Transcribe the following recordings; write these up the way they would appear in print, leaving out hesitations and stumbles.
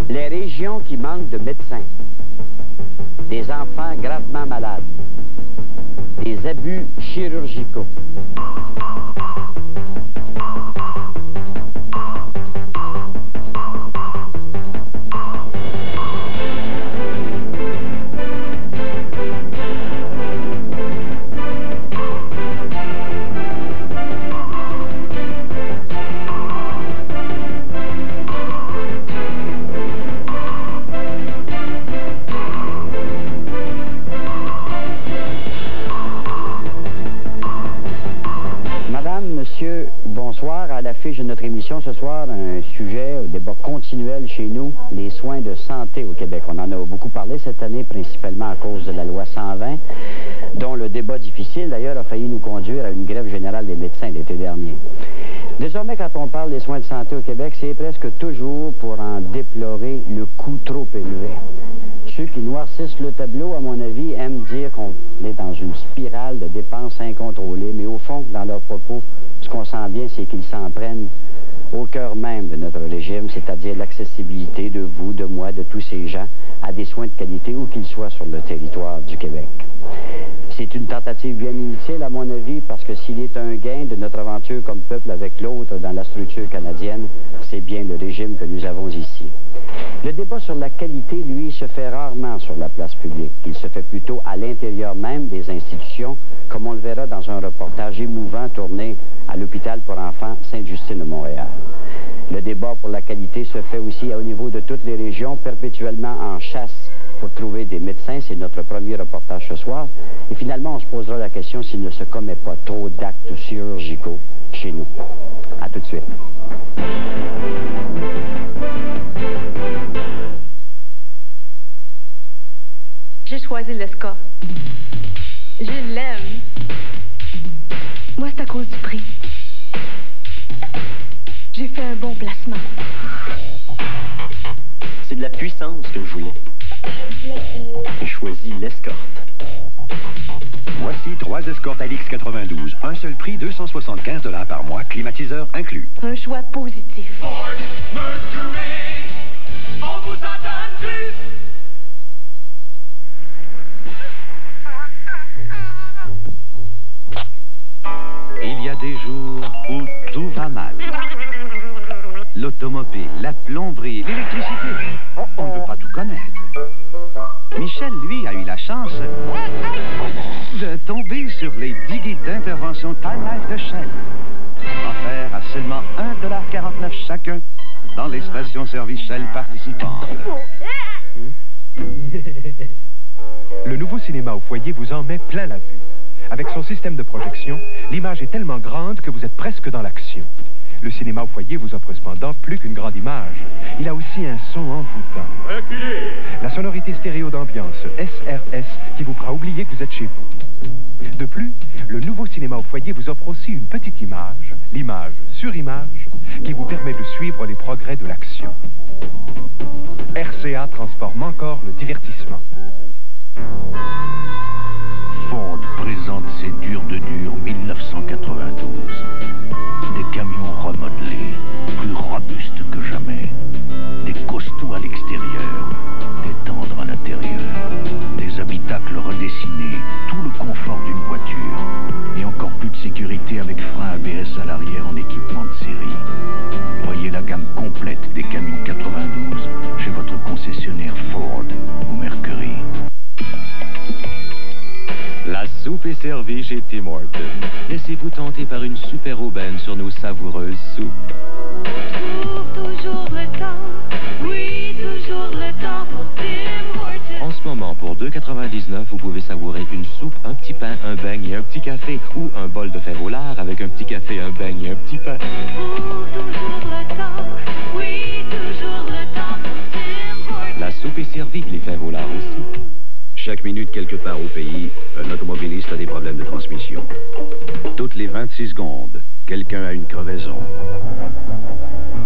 Les régions qui manquent de médecins, des enfants gravement malades, des abus chirurgicaux. Bonsoir. À l'affiche de notre émission ce soir, un sujet au débat continuel chez nous, les soins de santé au Québec. On en a beaucoup parlé cette année, principalement à cause de la loi 120, dont le débat difficile, d'ailleurs, a failli nous conduire à une grève générale des médecins l'été dernier. Désormais, quand on parle des soins de santé au Québec, c'est presque toujours pour en déplorer le coût trop élevé. Ceux qui noircissent le tableau, à mon avis, aiment dire qu'on est dans une spirale de dépenses incontrôlées, mais au fond, dans leurs propos, ce qu'on sent bien, c'est qu'ils s'en prennent au cœur même de notre régime, c'est-à-dire l'accessibilité de vous, de moi, de tous ces gens à des soins de qualité où qu'ils soient sur le territoire du Québec. C'est une tentative bien inutile, à mon avis, parce que s'il est un gain de notre aventure comme peuple avec l'autre dans la structure canadienne, c'est bien le régime que nous avons ici. Le débat sur la qualité, lui, se fait rarement sur la place publique. Il se fait plutôt à l'intérieur même des institutions, comme on le verra dans un reportage émouvant tourné à l'hôpital pour enfants Sainte-Justine de Montréal. Le débat pour la qualité se fait aussi au niveau de toutes les régions, perpétuellement en chasse pour trouver des médecins. C'est notre premier reportage ce soir. Et finalement, on se posera la question s'il ne se commet pas trop d'actes chirurgicaux chez nous. À tout de suite. J'ai choisi l'ESCA. Je l'aime. Moi, c'est à cause du prix. J'ai fait un bon placement. C'est de la puissance que je voulais. J'ai choisi l'Escort. Voici 3 Escort Alix 92. Un seul prix, 275 $ par mois, climatiseur inclus. Un choix positif. Ford, Mercury, on vous en donne plus. Il y a des jours où tout va mal. L'automobile, la plomberie, l'électricité. On ne peut pas tout connaître. Michel, lui, a eu la chance de tomber sur les 10 guides d'intervention Time Life de Shell. Offerts à seulement 1,49 $ chacun dans les stations-service Shell participantes. Le nouveau cinéma au foyer vous en met plein la vue. Avec son système de projection, l'image est tellement grande que vous êtes presque dans l'action. Le cinéma au foyer vous offre cependant plus qu'une grande image. Il a aussi un son envoûtant. La sonorité stéréo d'ambiance SRS qui vous fera oublier que vous êtes chez vous. De plus, le nouveau cinéma au foyer vous offre aussi une petite image, l'image sur image, qui vous permet de suivre les progrès de l'action. RCA transforme encore le divertissement. Ford présente ses durs de dur 1992. Des camions remodelés, plus robustes que jamais. Des costauds à l'extérieur, des tendres à l'intérieur. Des habitacles redessinés, tout le confort d'une voiture. Et encore plus de sécurité avec frein ABS à l'arrière en équipement de série. Voyez la gamme complète des camions 92 chez votre concessionnaire Ford ou Mercury. La soupe est servie chez Tim Hortons. Laissez-vous tenter par une super aubaine sur nos savoureuses soupes. Toujours le temps, oui, toujours le temps pour Tim Hortons. En ce moment, pour 2,99 $, vous pouvez savourer une soupe, un petit pain, un beigne et un petit café, ou un bol de fer au lard avec un petit café, un beigne et un petit pain. Toujours le temps, oui, toujours le temps pour Tim Hortons. La soupe est servie, les fers au lard aussi. Chaque minute, quelque part au pays, un automobiliste a des problèmes de transmission. Toutes les 26 secondes, quelqu'un a une crevaison.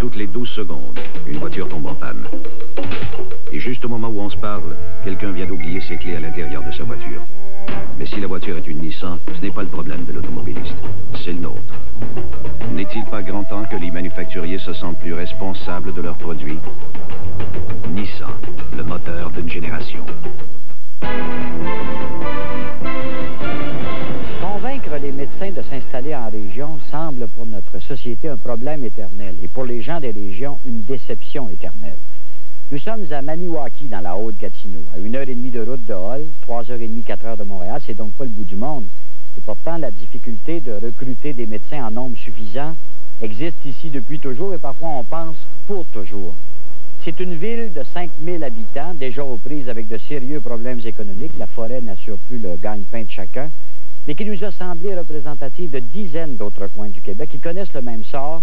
Toutes les 12 secondes, une voiture tombe en panne. Et juste au moment où on se parle, quelqu'un vient d'oublier ses clés à l'intérieur de sa voiture. Mais si la voiture est une Nissan, ce n'est pas le problème de l'automobiliste, c'est le nôtre. N'est-il pas grand temps que les manufacturiers se sentent plus responsables de leurs produits? Convaincre les médecins de s'installer en région semble pour notre société un problème éternel et pour les gens des régions une déception éternelle. Nous sommes à Maniwaki, dans la Haute-Gatineau, à 1h30 de route de Hull, 3h30, 4h de Montréal. C'est donc pas le bout du monde. Et pourtant, la difficulté de recruter des médecins en nombre suffisant existe ici depuis toujours et parfois on pense pour toujours. C'est une ville de 5000 habitants, déjà aux prises avec de sérieux problèmes économiques. La forêt n'assure plus le gagne-pain de chacun, mais qui nous a semblé représentative de dizaines d'autres coins du Québec qui connaissent le même sort,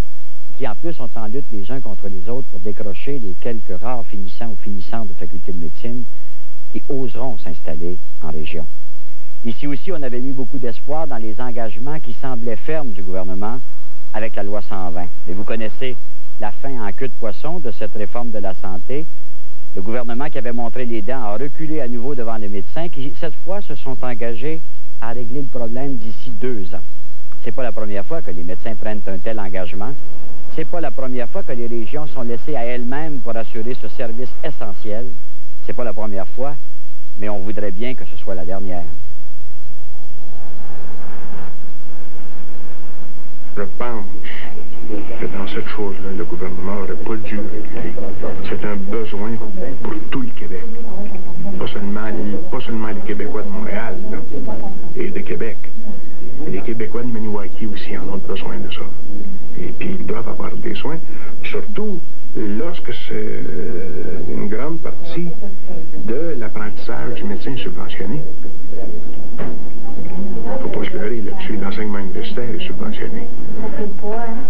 qui en plus sont en lutte les uns contre les autres pour décrocher les quelques rares finissants ou finissantes de faculté de médecine qui oseront s'installer en région. Ici aussi, on avait mis beaucoup d'espoir dans les engagements qui semblaient fermes du gouvernement avec la loi 120. Et vous connaissez la fin en queue de poisson de cette réforme de la santé. Le gouvernement qui avait montré les dents a reculé à nouveau devant les médecins qui, cette fois, se sont engagés à régler le problème d'ici 2 ans. C'est pas la première fois que les médecins prennent un tel engagement. C'est pas la première fois que les régions sont laissées à elles-mêmes pour assurer ce service essentiel. C'est pas la première fois, mais on voudrait bien que ce soit la dernière. Je pense que dans cette chose-là, le gouvernement n'aurait pas dû reculer. C'est un besoin pour tout le Québec. Pas seulement les Québécois de Montréal là, et de Québec. Les Québécois de Maniwaki aussi en ont besoin de ça. Et puis ils doivent avoir des soins, surtout lorsque c'est une grande partie de l'apprentissage du médecin subventionné. Il ne faut pas se leurrer là-dessus. L'enseignement universitaire est subventionné. Ça fait pas, hein?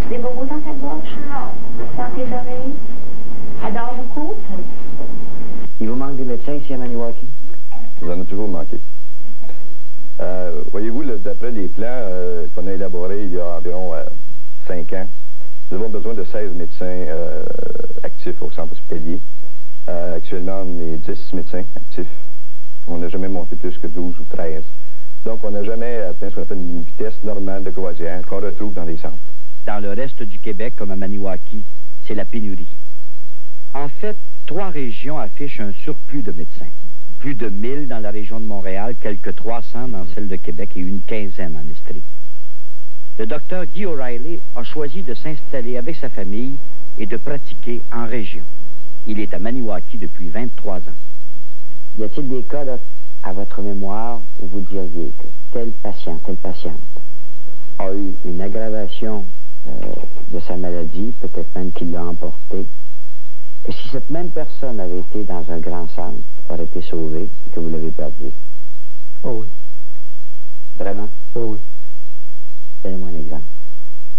Tu des bobos dans ta bouche? Dans tes oreilles? Elle dort beaucoup? Il vous manque des médecins ici à Maniwaki? Vous en avez toujours manqué. Voyez-vous, d'après les plans qu'on a élaborés il y a environ 5 ans, nous avons besoin de 16 médecins actifs au centre hospitalier. Actuellement, on est 10 médecins actifs. On n'a jamais monté plus que 12 ou 13. Donc, on n'a jamais atteint ce qu'on appelle une vitesse normale de croisière qu'on retrouve dans les centres. Dans le reste du Québec, comme à Maniwaki, c'est la pénurie. En fait, 3 régions affichent un surplus de médecins. Plus de 1000 dans la région de Montréal, quelques 300 dans celle de Québec et une quinzaine en Estrie. Le docteur Guy O'Reilly a choisi de s'installer avec sa famille et de pratiquer en région. Il est à Maniwaki depuis 23 ans. Y a-t-il des cas là, à votre mémoire où vous diriez que tel patient, telle patiente a eu une aggravation de sa maladie, peut-être même qu'il l'a emportée, que si cette même personne avait été dans un grand centre, aurait été sauvée et que vous l'avez perdue? Oh oui. Vraiment? Oh oui. Donnez-moi un exemple.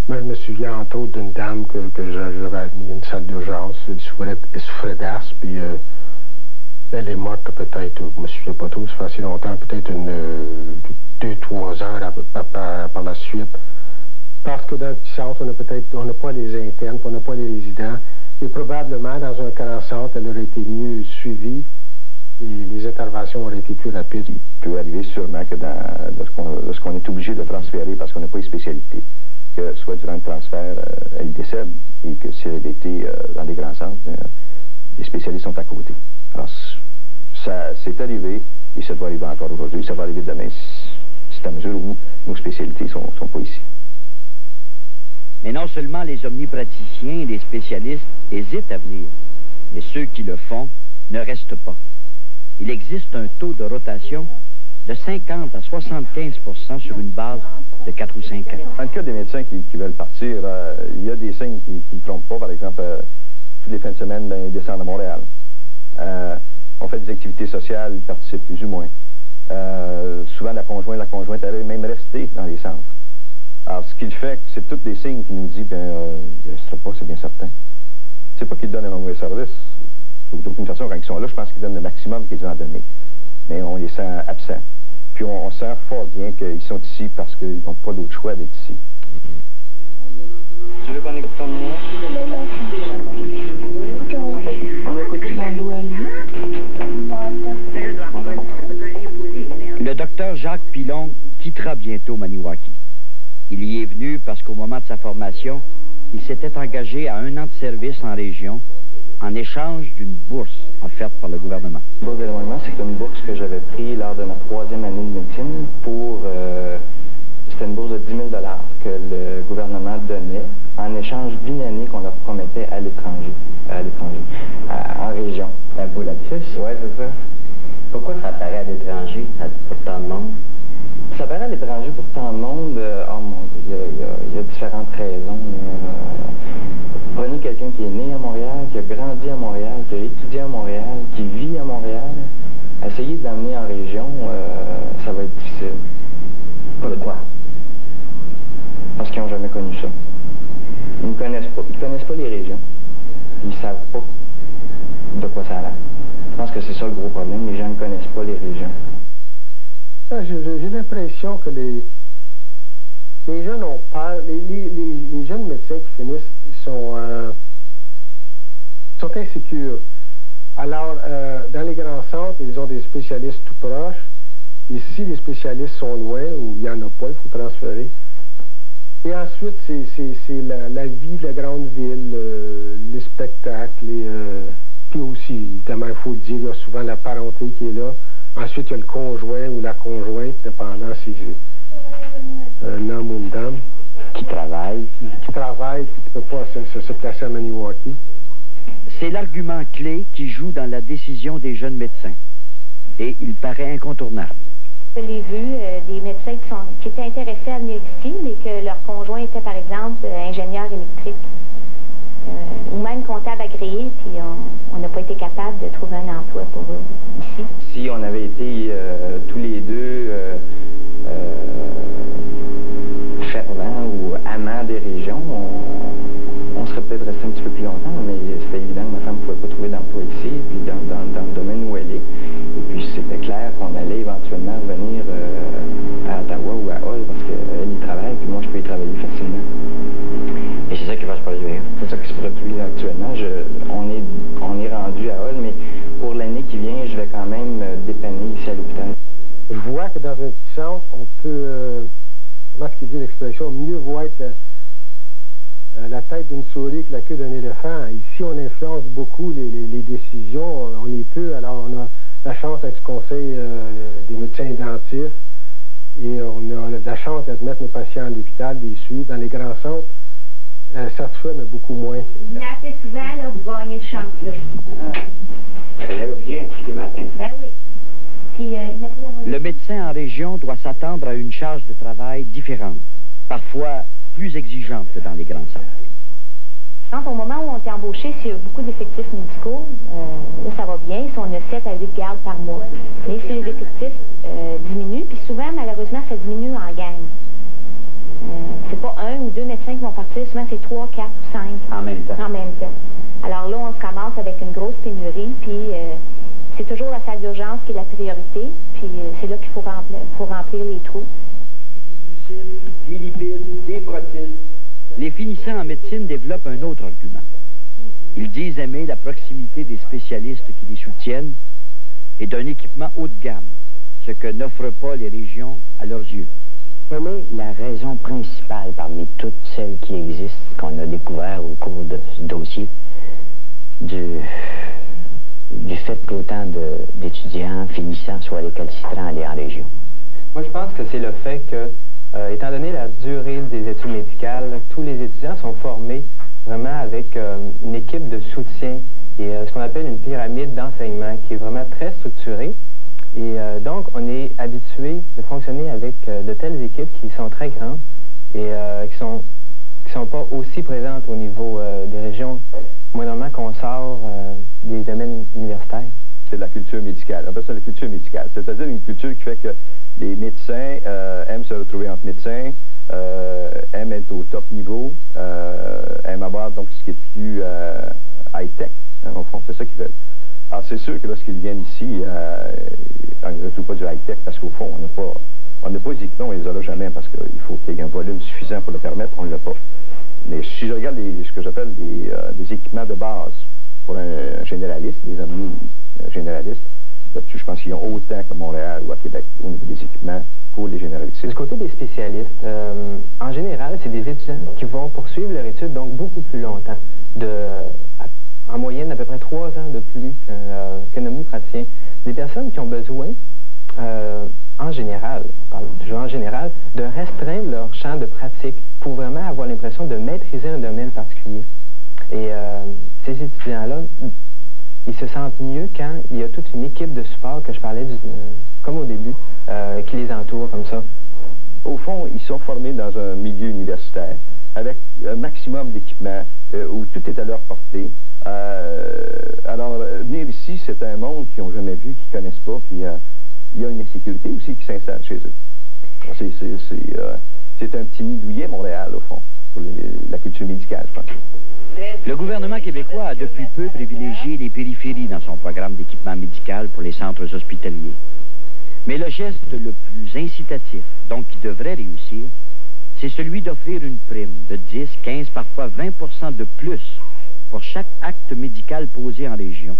Moi, je me souviens entre autres d'une dame que j'avais admis à une salle d'urgence. Elle souffrait d'asthme, puis elle est morte peut-être, je me souviens pas trop, ça fait assez longtemps, peut-être 2-3 heures par la suite. Parce que dans le petit centre, on n'a pas les internes, on n'a pas les résidents. Et probablement, dans un grand centre, elle aurait été mieux suivie et les interventions auraient été plus rapides. Il peut arriver sûrement que lorsqu'on est obligé de transférer parce qu'on n'a pas les spécialités, que soit durant le transfert, elle décède et que si elle avait été dans des grands centres, les spécialistes sont à côté. Alors, ça c'est arrivé et ça doit arriver encore aujourd'hui. Ça va arriver demain, c'est à mesure où nos spécialités ne sont pas ici. Mais non seulement les omnipraticiens et les spécialistes hésitent à venir, mais ceux qui le font ne restent pas. Il existe un taux de rotation de 50 à 75% sur une base de 4 ou 5 ans. Dans le cas des médecins qui veulent partir, il y a des signes qui ne trompent pas. Par exemple, toutes les fins de semaine, ils descendent à Montréal. On fait des activités sociales, ils participent plus ou moins. Souvent, la conjointe arrive même rester dans les centres. Alors, ce qu'il fait, c'est tous des signes qui nous disent, il ne restera pas, c'est bien certain. C'est pas qu'ils donnent un mauvais service. D'aucune façon, quand ils sont là, je pense qu'ils donnent le maximum qu'ils ont à donner. Mais on les sent absents. Puis on sent fort bien qu'ils sont ici parce qu'ils n'ont pas d'autre choix d'être ici. Tu veux qu'on écoute ton numéro? On va écouter Mando à lui. Le docteur Jacques Pilon quittera bientôt Maniwaki. Il y est venu parce qu'au moment de sa formation, il s'était engagé à 1 an de service en région en échange d'une bourse offerte par le gouvernement. La bourse d'éloignement, c'est une bourse que j'avais prise lors de ma 3e année de médecine pour... C'était une bourse de 10 000 $ que le gouvernement donnait en échange d'une année qu'on leur promettait à l'étranger, en région. C'est un beau lapsus. Oui, c'est ça. Pourquoi ça apparaît à l'étranger pour tant de monde? Ça apparaît à l'étranger pour tant de monde. Oh mon Dieu, il y a différentes raisons. Prenez quelqu'un qui est né à Montréal, qui a grandi à Montréal, qui a étudié à Montréal, qui vit à Montréal. Essayez de l'amener en région, ça va être difficile. Pourquoi? Parce qu'ils n'ont jamais connu ça. Ils ne connaissent pas. Ils connaissent pas les régions. Ils ne savent pas de quoi ça a l'air. Je pense que c'est ça le gros problème. Les gens ne connaissent pas les régions. J'ai l'impression que les jeunes ont peur. Les jeunes médecins qui finissent sont insécures. Alors, dans les grands centres, ils ont des spécialistes tout proches. Et si les spécialistes sont loin ou il n'y en a pas, il faut transférer. Et ensuite, c'est la vie de la grande ville, les spectacles, puis aussi, évidemment, il faut le dire, il y a souvent la parenté qui est là. Ensuite, il y a le conjoint ou la conjointe, dépendant si c'est un homme ou une dame. Qui travaille. Qui travaille, puis qui ne peut pas se placer à Maniwaki. C'est l'argument clé qui joue dans la décision des jeunes médecins. Et il paraît incontournable. Je l'ai vu, des médecins qui étaient intéressés à venir ici, mais que leur conjoint était, par exemple, ingénieur électrique ou même comptable agréé, puis on n'a pas été capable de trouver un emploi pour eux ici. Si on avait été tous les deux fervents ou amants des régions, on serait peut-être resté un petit peu plus longtemps, mais c'était évident que ma femme ne pouvait pas trouver d'emploi ici, puis dans le domaine où elle est. Et puis c'était clair qu'on allait éventuellement venir à Ottawa ou à Hull parce qu'elle y travaille, puis moi je peux y travailler facilement. Et c'est ça qui va se produire? C'est ça qui se produit actuellement. On est rendu à Hull, mais pour l'année qui vient, je vais quand même dépanner ici à l'hôpital. Je vois que dans un petit centre, on peut, comment est-ce qu'il dit l'expression, mieux voir la tête d'une souris que la queue d'un éléphant. Ici, on influence beaucoup les décisions. On est peu, alors on a la chance d'être du conseil des médecins dentistes et on a la chance d'admettre nos patients à l'hôpital, des suites. Dans les grands centres, ça se fait, mais beaucoup moins. Venez assez souvent, là, vous gagnez le champ, là. Elle lève bien tous les matins. Ben oui. Puis, le médecin en région doit s'attendre à une charge de travail différente, parfois plus exigeante que dans les grands centres. Au moment où on est embauché, s'il y a beaucoup d'effectifs médicaux, là, ça va bien. Si on a 7 à 8 gardes par mois. Mais si les effectifs diminuent, puis souvent, malheureusement, ça diminue en gang. C'est pas 1 ou 2 médecins qui vont partir, souvent c'est 3, 4 ou 5. En même temps. En même temps. Alors là, on se ramasse avec une grosse pénurie, puis c'est toujours la salle d'urgence qui est la priorité, puis c'est là qu'il faut remplir les trous. Des lipides, des protéines. Les finissants en médecine développent un autre argument. Ils disent aimer la proximité des spécialistes qui les soutiennent et d'un équipement haut de gamme, ce que n'offrent pas les régions à leurs yeux. Quelle est la raison principale parmi toutes celles qui existent, qu'on a découvert au cours de ce dossier, du fait qu'autant d'étudiants finissants soient récalcitrants à aller en région? Moi, je pense que c'est le fait que, étant donné la durée des études médicales, tous les étudiants sont formés vraiment avec une équipe de soutien et ce qu'on appelle une pyramide d'enseignement qui est vraiment très structurée. Et donc, on est habitué de fonctionner avec de telles équipes qui sont très grandes et qui sont pas aussi présentes au niveau des régions, moindrement qu'on sort des domaines universitaires. C'est la culture médicale. On appelle ça la culture médicale. C'est-à-dire une culture qui fait que les médecins aiment se retrouver entre médecins, aiment être au top niveau, aiment avoir donc ce qui est plus high-tech, hein, au fond, c'est ça qu'ils veulent. Alors, c'est sûr que lorsqu'ils viennent ici, on ne retrouve pas du high-tech parce qu'au fond, on n'a pas les équipements, on ne les aura jamais parce qu'il faut qu'il y ait un volume suffisant pour le permettre, on ne l'a pas. Mais si je regarde ce que j'appelle des équipements de base pour un généraliste, des amis généralistes, là-dessus, je pense qu'ils ont autant que Montréal ou à Québec au niveau des équipements pour les généralistes. Du côté des spécialistes, en général, c'est des étudiants qui vont poursuivre leur étude donc beaucoup plus longtemps, en moyenne à peu près 3 ans de plus qu'un omnipraticien. Des personnes qui ont besoin, en général, on parle toujours en général, de restreindre leur champ de pratique pour vraiment avoir l'impression de maîtriser un domaine particulier. Et ces étudiants-là, ils se sentent mieux quand il y a toute une équipe de support que je parlais, comme au début, qui les entoure comme ça. Au fond, ils sont formés dans un milieu universitaire avec un maximum d'équipements où tout est à leur portée. Alors, venir ici, c'est un monde qu'ils n'ont jamais vu, qu'ils ne connaissent pas, puis il y a une insécurité aussi qui s'installe chez eux. C'est un petit nid douillet, Montréal, au fond, pour la culture médicale, je pense. Le gouvernement québécois a depuis peu privilégié les périphéries dans son programme d'équipement médical pour les centres hospitaliers. Mais le geste le plus incitatif, donc qui devrait réussir, c'est celui d'offrir une prime de 10, 15, parfois 20% de plus pour chaque acte médical posé en région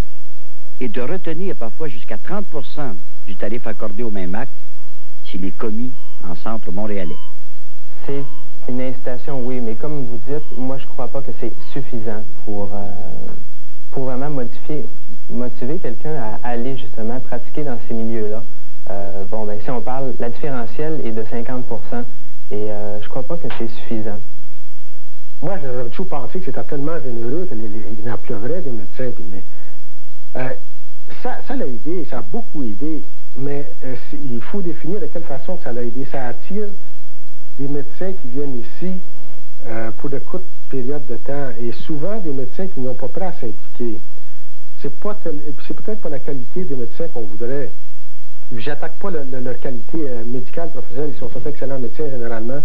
et de retenir parfois jusqu'à 30% du tarif accordé au même acte s'il est commis en centre montréalais. C'est une incitation, oui, mais comme vous dites, moi je ne crois pas que c'est suffisant pour vraiment motiver quelqu'un à aller justement pratiquer dans ces milieux-là. Bon, ben si on parle, la différentielle est de 50%, et je crois pas que c'est suffisant. Moi, j'aurais toujours pensé que c'était tellement généreux qu'il en pleurait des médecins. Mais ça l'a aidé, ça a beaucoup aidé, mais il faut définir de quelle façon que ça l'a aidé. Ça attire des médecins qui viennent ici pour de courtes périodes de temps, et souvent des médecins qui n'ont pas prêt à s'impliquer. C'est peut-être pas la qualité des médecins qu'on voudrait. J'attaque pas leur qualité médicale, professionnelle, ils sont excellents médecins généralement,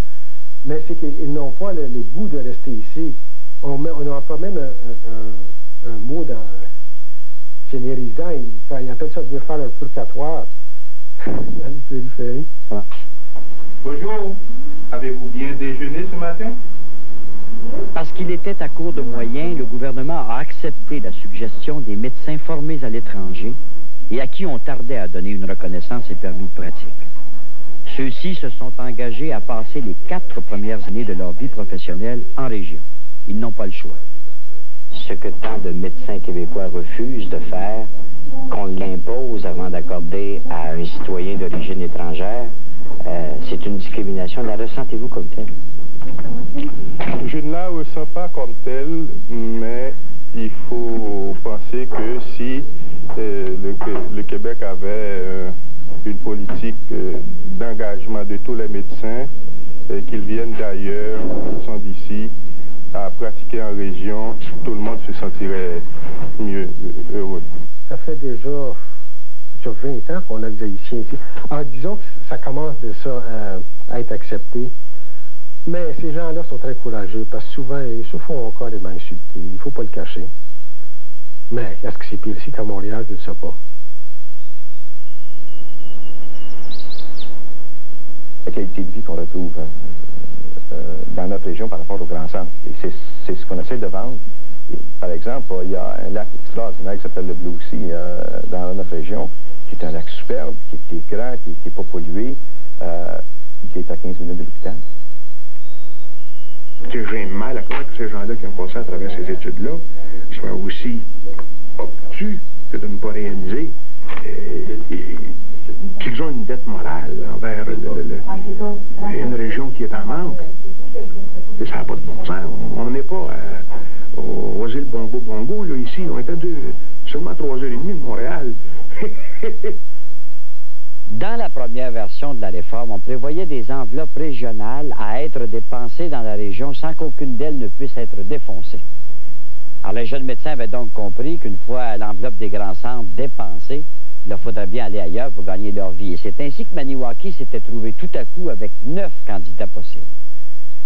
mais c'est qu'ils n'ont pas le goût de rester ici. On emploie même un mot chez les résidents, ils appellent ça venir faire un purgatoire dans les périphéries. Bonjour, avez-vous bien déjeuné ce matin? Parce qu'il était à court de moyens, le gouvernement a accepté la suggestion des médecins formés à l'étranger et à qui on tardait à donner une reconnaissance et permis de pratique. Ceux-ci se sont engagés à passer les 4 premières années de leur vie professionnelle en région. Ils n'ont pas le choix. Ce que tant de médecins québécois refusent de faire, qu'on l'impose avant d'accorder à un citoyen d'origine étrangère, c'est une discrimination. La ressentez-vous comme telle? Je ne la ressens pas comme telle, mais il faut penser que si le Québec avait une politique d'engagement de tous les médecins, qu'ils viennent d'ailleurs, qu'ils sont d'ici, à pratiquer en région, tout le monde se sentirait mieux, heureux. Ça fait déjà sur 20 ans qu'on a des haïtiens ici. Alors disons que ça commence de ça à être accepté. Mais ces gens-là sont très courageux parce que souvent, ils se font carrément insulter. Il ne faut pas le cacher. Mais est-ce que c'est pire ici qu'à Montréal? Je ne sais pas. La qualité de vie qu'on retrouve dans notre région par rapport au grand centre. Et c'est ce qu'on essaie de vendre. Et, par exemple, il y a un lac extraordinaire qui s'appelle le Blue Sea dans notre région, qui est un lac superbe, qui est grand, qui n'est pas pollué, qui est à 15 minutes de l'hôpital. J'ai mal à croire que ces gens-là qui ont passé à travers ces études-là soient aussi obtus que de ne pas réaliser qu'ils ont une dette morale envers une région qui est en manque. Et ça n'a pas de bon sens. On n'est pas aux îles Bongo, là, ici. On est à seulement 3h30 de Montréal. Dans la première version de la réforme, on prévoyait des enveloppes régionales à être dépensées dans la région sans qu'aucune d'elles ne puisse être défoncée. Alors, les jeunes médecins avaient donc compris qu'une fois l'enveloppe des grands centres dépensée, il leur faudrait bien aller ailleurs pour gagner leur vie. Et c'est ainsi que Maniwaki s'était trouvé tout à coup avec 9 candidats possibles.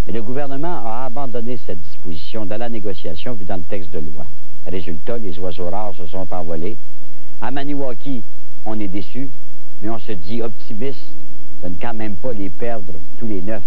Mais le gouvernement a abandonné cette disposition dans la négociation vue dans le texte de loi. Résultat, les oiseaux rares se sont envolés. À Maniwaki, on est déçus, mais on se dit optimiste de ne quand même pas les perdre tous les 9.